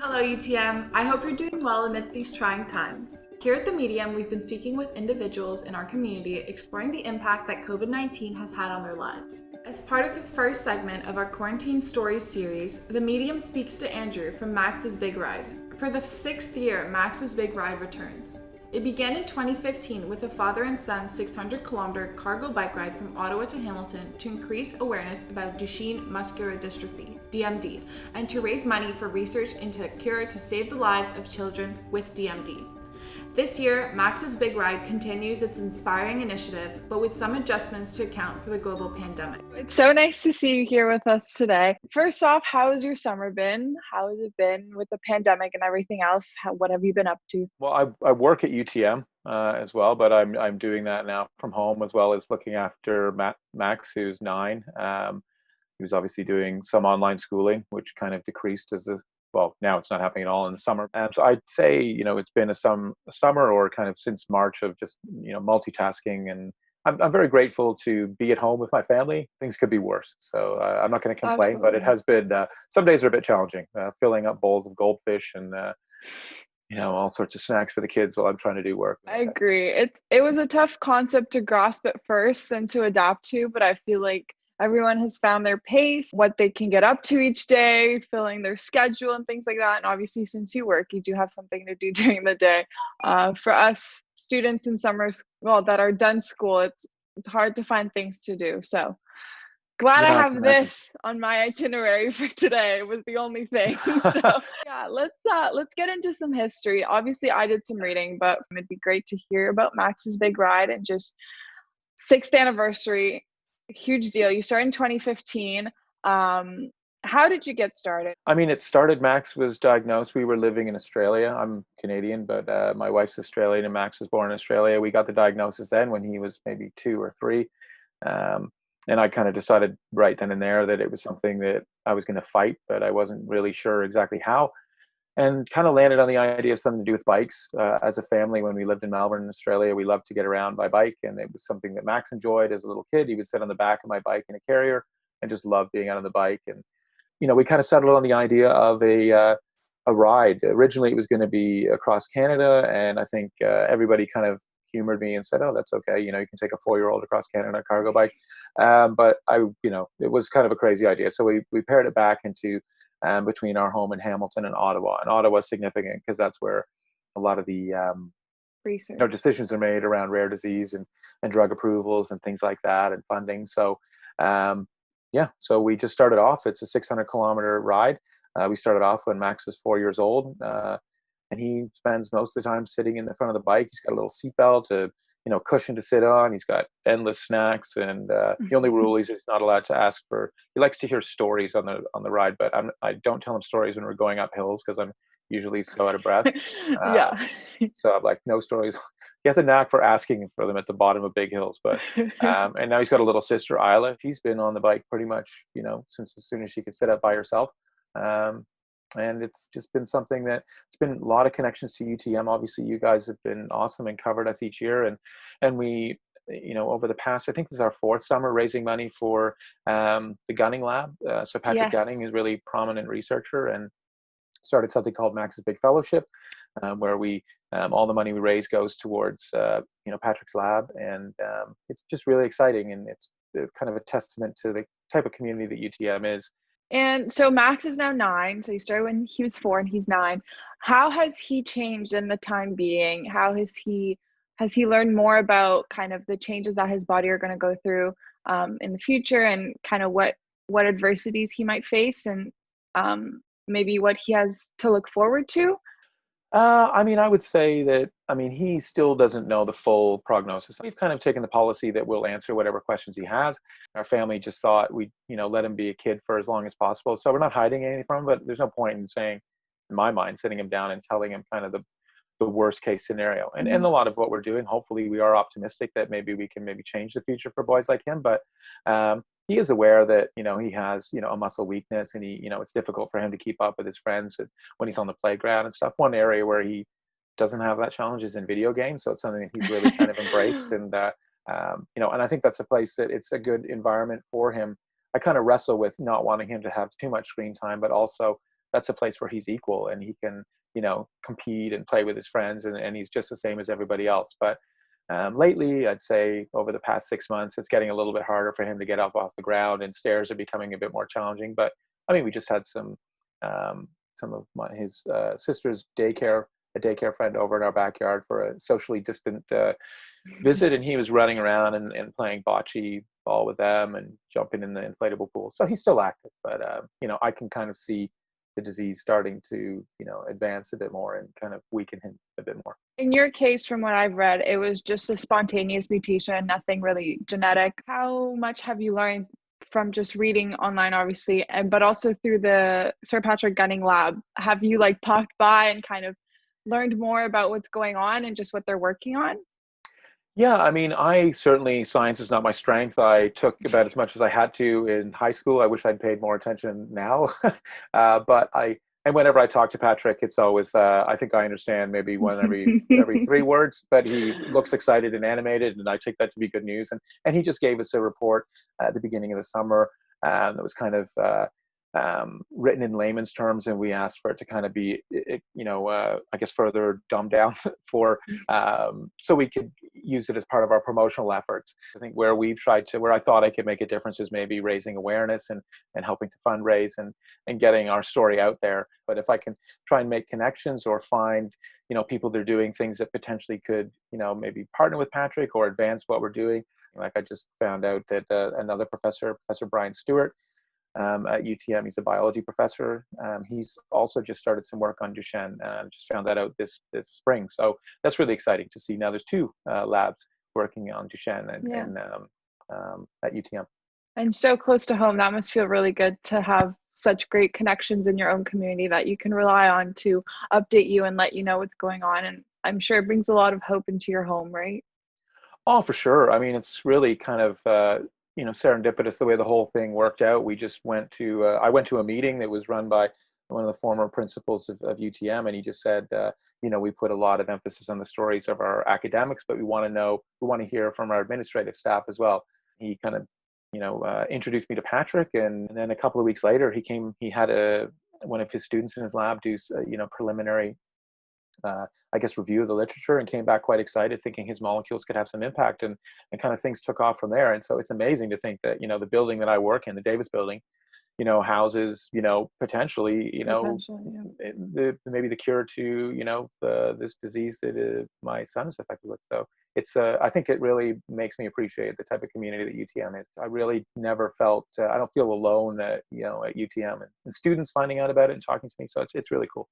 Hello, UTM. I hope you're doing well amidst these trying times. Here at The Medium, we've been speaking with individuals in our community exploring the impact that COVID-19 has had on their lives. As part of the first segment of our Quarantine Stories series, The Medium speaks to Andrew from Max's Big Ride. For the 6th year, Max's Big Ride returns. It began in 2015 with a father and son 600-kilometer cargo bike ride from Ottawa to Hamilton to increase awareness about Duchenne Muscular Dystrophy, DMD, and to raise money for research into a cure to save the lives of children with DMD. This year, Max's Big Ride continues its inspiring initiative, but with some adjustments to account for the global pandemic. It's so nice to see you here with us today. First off, how has your summer been? How has it been with the pandemic and everything else? What have you been up to? Well, I work at UTM as well, but I'm doing that now from home, as well as looking after Max, who's 9. He was obviously doing some online schooling, which kind of decreased now it's not happening at all in the summer. So I'd say, it's been a summer or kind of since March of just, multitasking. And I'm very grateful to be at home with my family. Things could be worse. So I'm not going to complain, but it has been, some days are a bit challenging, filling up bowls of goldfish and, all sorts of snacks for the kids while I'm trying to do work. I agree. It was a tough concept to grasp at first and to adapt to, but I feel like everyone has found their pace, what they can get up to each day, filling their schedule and things like that. And obviously, since you work, you do have something to do during the day. For us students in summers, that are done school, it's hard to find things to do. So glad I have this on my itinerary for today. It was the only thing. So yeah, let's get into some history. Obviously, I did some reading, but it'd be great to hear about Max's Big Ride and just 6th anniversary. Huge deal. You started in 2015. How did you get started? Max was diagnosed. We were living in Australia. I'm Canadian, but my wife's Australian and Max was born in Australia. We got the diagnosis then when he was maybe 2 or 3. And I kind of decided right then and there that it was something that I was going to fight, but I wasn't really sure exactly how. And kind of landed on the idea of something to do with bikes. As a family, when we lived in Melbourne, Australia, we loved to get around by bike. And it was something that Max enjoyed as a little kid. He would sit on the back of my bike in a carrier and just loved being out on the bike. And, we kind of settled on the idea of a ride. Originally, it was going to be across Canada. And I think everybody kind of humored me and said, oh, that's okay. You can take a 4-year-old across Canada on a cargo bike. But it was kind of a crazy idea. So we paired it back into between our home in Hamilton and Ottawa. And Ottawa is significant because that's where a lot of the decisions are made around rare disease and drug approvals and things like that and funding. So so we just started off. It's a 600-kilometer ride. We started off when Max was 4 years old, and he spends most of the time sitting in the front of the bike. He's got a little seatbelt, cushion to sit on. He's got endless snacks, and the only rule is he's not allowed to ask for. He likes to hear stories on the ride, but I don't tell him stories when we're going up hills because I'm usually so out of breath. So I'm like, no stories. He has a knack for asking for them at the bottom of big hills, but and now he's got a little sister, Isla. She's been on the bike pretty much, since as soon as she could sit up by herself. And it's just been something that it's been a lot of connections to UTM. Obviously, you guys have been awesome and covered us each year. And we, over the past, I think this is our 4th summer raising money for the Gunning Lab. So Patrick Gunning is a really prominent researcher and started something called Max's Big Fellowship, where we all the money we raise goes towards Patrick's lab. And it's just really exciting. And it's kind of a testament to the type of community that UTM is. And so Max is now 9. So he started when he was 4 and he's 9. How has he changed in the time being? How has he learned more about kind of the changes that his body are going to go through in the future, and kind of what adversities he might face, and maybe what he has to look forward to? I would say that, he still doesn't know the full prognosis. We've kind of taken the policy that we'll answer whatever questions he has. Our family just thought we'd, let him be a kid for as long as possible. So we're not hiding anything from him, but there's no point in saying, in my mind, sitting him down and telling him kind of the worst case scenario. And a lot of what we're doing, hopefully we are optimistic that maybe we can change the future for boys like him. But he is aware that, he has, a muscle weakness, and he, it's difficult for him to keep up with his friends when he's on the playground and stuff. One area where he doesn't have that challenge is in video games. So it's something that he's really kind of embraced. And, and I think that's a place that it's a good environment for him. I kind of wrestle with not wanting him to have too much screen time, but also that's a place where he's equal and he can, compete and play with his friends, and he's just the same as everybody else. But lately, I'd say over the past 6 months, it's getting a little bit harder for him to get up off the ground, and stairs are becoming a bit more challenging. But I mean, we just had some of his sister's a daycare friend over in our backyard for a socially distant visit, and he was running around and playing bocce ball with them and jumping in the inflatable pool. So he's still active, but I can kind of see the disease starting to advance a bit more and kind of weaken him a bit more. In your case, from what I've read, it was just a spontaneous mutation, nothing really genetic. How much have you learned from just reading online, obviously, but also through the Sir Patrick Gunning lab? Have you popped by and kind of learned more about what's going on and just what they're working on? Yeah, I mean, science is not my strength. I took about as much as I had to in high school. I wish I'd paid more attention now. And whenever I talk to Patrick, it's always, I think I understand maybe one every 3 words, but he looks excited and animated, and I take that to be good news. And he just gave us a report at the beginning of the summer that was kind of written in layman's terms, and we asked for it to kind of be, I guess further dumbed down for, so we could use it as part of our promotional efforts. I think where I thought I could make a difference is maybe raising awareness and helping to fundraise and getting our story out there. But if I can try and make connections or find, people that are doing things that potentially could, maybe partner with Patrick or advance what we're doing. Like I just found out that another Professor Brian Stewart, at UTM, he's a biology professor. He's also just started some work on Duchenne. Just found that out this spring. So that's really exciting to see. Now there's 2 labs working on Duchenne at UTM. And so close to home, that must feel really good to have such great connections in your own community that you can rely on to update you and let you know what's going on. And I'm sure it brings a lot of hope into your home, right? Oh, for sure. I mean, it's really kind of, serendipitous the way the whole thing worked out. We just I went to a meeting that was run by one of the former principals of UTM, and he just said, we put a lot of emphasis on the stories of our academics, but we want to hear from our administrative staff as well. He kind of, introduced me to Patrick, and then a couple of weeks later, he had one of his students in his lab do, preliminary review of the literature, and came back quite excited, thinking his molecules could have some impact, and kind of things took off from there. And so it's amazing to think that, the building that I work in, the Davis building, houses, potentially, maybe the cure to, this disease that my son is affected with. So it's, I think it really makes me appreciate the type of community that UTM is. I really never felt, I don't feel alone at UTM, and students finding out about it and talking to me. So it's really cool.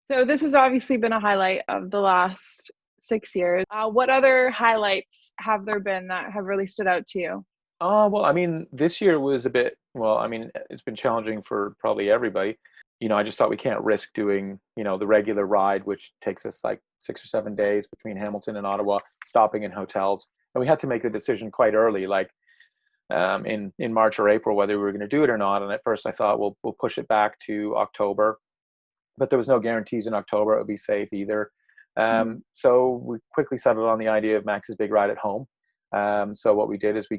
So this has obviously been a highlight of the last 6 years. What other highlights have there been that have really stood out to you? Well, I mean, this year was it's been challenging for probably everybody. I just thought we can't risk doing, the regular ride, which takes us like 6 or 7 days between Hamilton and Ottawa, stopping in hotels. And we had to make the decision quite early, like in March or April, whether we were going to do it or not. And at first I thought, we'll push it back to October. But there was no guarantees in October it would be safe either. So we quickly settled on the idea of Max's Big Ride at Home. So what we did is we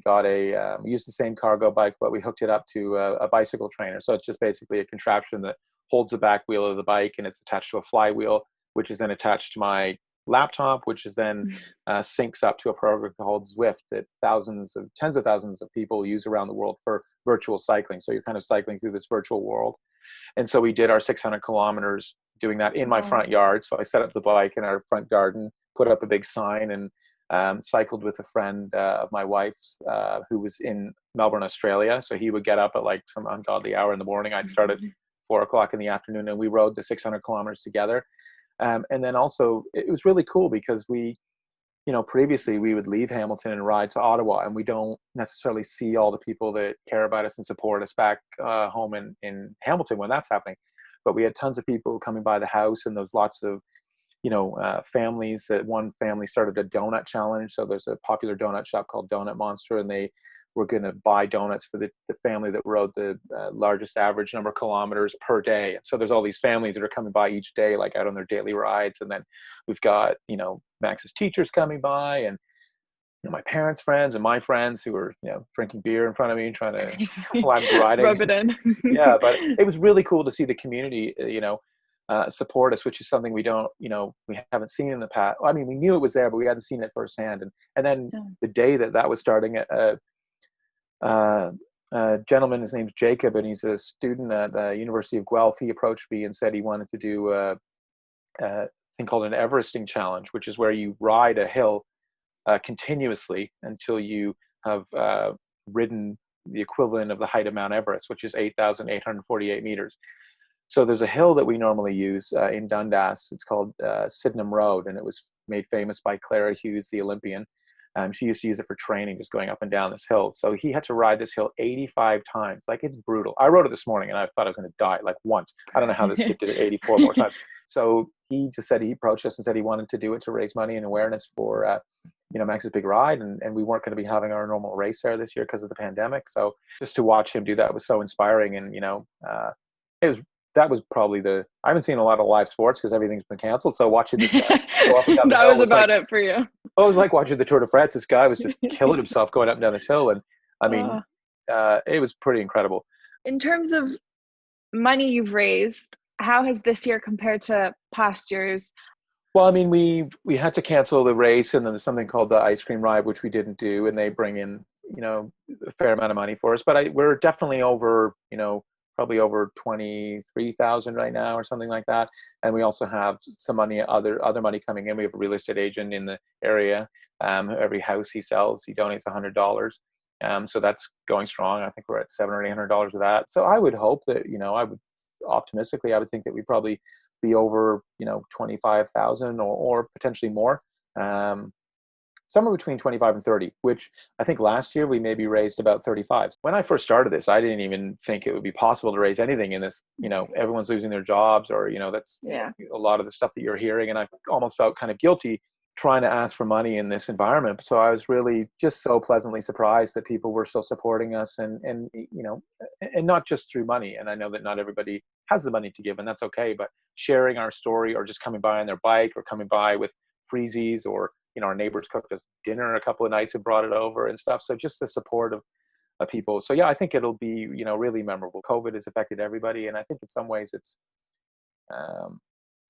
used the same cargo bike, but we hooked it up to a bicycle trainer. So it's just basically a contraption that holds the back wheel of the bike, and it's attached to a flywheel, which is then attached to my laptop, which is then syncs up to a program called Zwift that tens of thousands of people use around the world for virtual cycling. So you're kind of cycling through this virtual world. And so we did our 600 kilometers doing that in my front yard. So I set up the bike in our front garden, put up a big sign, and cycled with a friend of my wife's who was in Melbourne, Australia. So he would get up at like some ungodly hour in the morning. I'd start at 4 o'clock in the afternoon, and we rode the 600 kilometers together. And then also it was really cool because previously we would leave Hamilton and ride to Ottawa, and we don't necessarily see all the people that care about us and support us back home in Hamilton when that's happening. But we had tons of people coming by the house, and there's lots of, families. One family started a donut challenge. So there's a popular donut shop called Donut Monster, and they were going to buy donuts for the family that rode the largest average number of kilometers per day. And so there's all these families that are coming by each day, like out on their daily rides. And then we've got, Max's teachers coming by, and my parents' friends and my friends who were, drinking beer in front of me, trying to while I'm riding. Rub it in. Yeah, but it was really cool to see the community, support us, which is something we don't, we haven't seen in the past. I mean, we knew it was there, but we hadn't seen it firsthand. And then the day that was starting, a gentleman, his name's Jacob, and he's a student at the University of Guelph. He approached me and said he wanted to do a thing called an Everesting challenge, which is where you ride a hill continuously until you have ridden the equivalent of the height of Mount Everest, which is 8,848 meters. So there's a hill that we normally use in Dundas. It's called Sydenham Road, and it was made famous by Clara Hughes, the Olympian. She used to use it for training, just going up and down this hill. So he had to ride this hill 85 times. Like, it's brutal. I rode it this morning, and I thought I was going to die, like, once. I don't know how this kid did it 84 more times. So he just said, he approached us and said he wanted to do it to raise money and awareness for Max's Big Ride, and we weren't going to be having our normal race there this year because of the pandemic. So just to watch him do that was so inspiring, and that was probably I haven't seen a lot of live sports because everything's been canceled. So watching this guy go up and down the that hill was about it for you. It was like watching the Tour de France. This guy was just killing himself going up and down this hill, and I mean, it was pretty incredible. In terms of money you've raised, how has this year compared to past years? Well, I mean, we had to cancel the race, and then there's something called the ice cream ride, which we didn't do, and they bring in, a fair amount of money for us. But we're definitely over, probably over 23,000 right now or something like that. And we also have some money, other money coming in. We have a real estate agent in the area. Every house he sells, he donates $100. So that's going strong. I think we're at $700 or $800 of that. So I would hope that, optimistically, I would think that we probably be over, 25,000 or potentially more. Somewhere between 25 and 30, which I think last year we maybe raised about 35. When I first started this, I didn't even think it would be possible to raise anything in this. Everyone's losing their jobs, or, that's a lot of the stuff that you're hearing. And I almost felt kind of guilty trying to ask for money in this environment. So I was really just so pleasantly surprised that people were still supporting us, and not just through money. And I know that not everybody has the money to give, and that's okay, but sharing our story, or just coming by on their bike, or coming by with freezies, or our neighbors cooked us dinner a couple of nights and brought it over and stuff. So just the support of people. So yeah, I think it'll be, really memorable. COVID has affected everybody. And I think in some ways it's,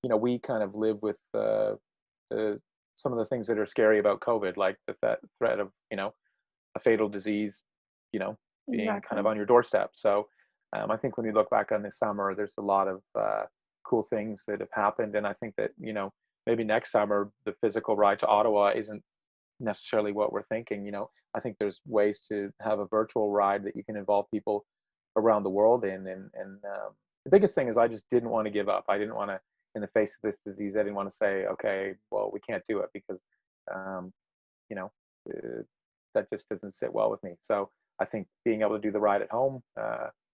we kind of live with some of the things that are scary about COVID, like that threat of, a fatal disease, being kind of on your doorstep. So I think when you look back on this summer, there's a lot of cool things that have happened. And I think that, maybe next summer, the physical ride to Ottawa isn't necessarily what we're thinking. I think there's ways to have a virtual ride that you can involve people around the world in. And the biggest thing is I just didn't want to give up. I didn't want to, in the face of this disease, I didn't want to say, okay, well, we can't do it because, that just doesn't sit well with me. So I think being able to do the ride at home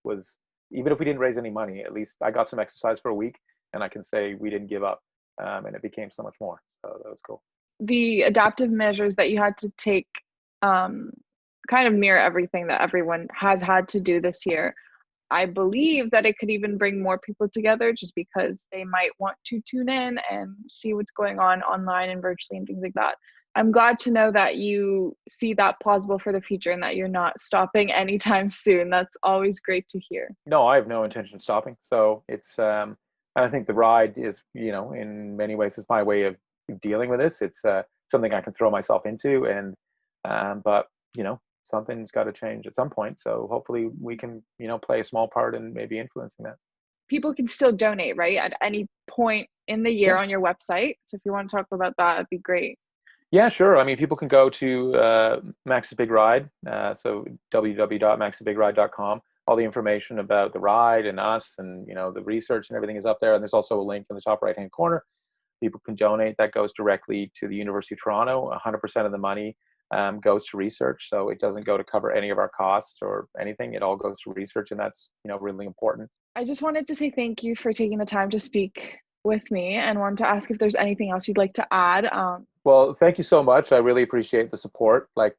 was, even if we didn't raise any money, at least I got some exercise for a week, and I can say we didn't give up. And it became so much more. So that was cool. The adaptive measures that you had to take kind of mirror everything that everyone has had to do this year. I believe that it could even bring more people together, just because they might want to tune in and see what's going on online and virtually and things like that. I'm glad to know that you see that plausible for the future and that you're not stopping anytime soon. That's always great to hear. No, I have no intention of stopping. So it's, and I think the ride is, in many ways, is my way of dealing with this. It's something I can throw myself into, and but something's got to change at some point. So hopefully we can, play a small part in maybe influencing that. People can still donate, right, at any point in the year on your website. So if you want to talk about that, it'd be great. Yeah, sure. I mean, people can go to Max's Big Ride, so www.maxsbigride.com. All the information about the ride and us, and the research and everything is up there. And there's also a link in the top right-hand corner. People can donate. That goes directly to the University of Toronto. 100% of the money goes to research, so it doesn't go to cover any of our costs or anything. It all goes to research, and that's really important. I just wanted to say thank you for taking the time to speak with me, and wanted to ask if there's anything else you'd like to add. Well, thank you so much. I really appreciate the support. I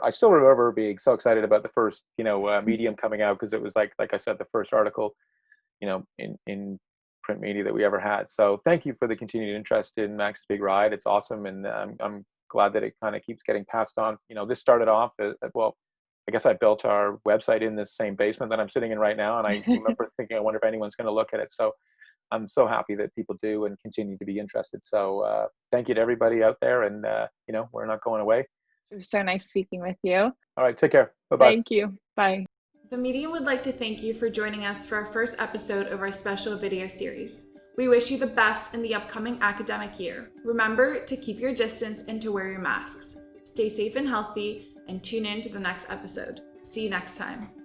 still remember being so excited about the first, medium coming out, because it was like I said, the first article, in print media that we ever had. So thank you for the continued interest in Max's Big Ride. It's awesome. And I'm glad that it kind of keeps getting passed on. This started off well, I guess I built our website in this same basement that I'm sitting in right now. And I remember thinking, I wonder if anyone's going to look at it. So I'm so happy that people do and continue to be interested. So thank you to everybody out there. And, we're not going away. It was so nice speaking with you. All right. Take care. Bye-bye. Thank you. Bye. The Medium would like to thank you for joining us for our first episode of our special video series. We wish you the best in the upcoming academic year. Remember to keep your distance and to wear your masks. Stay safe and healthy, and tune in to the next episode. See you next time.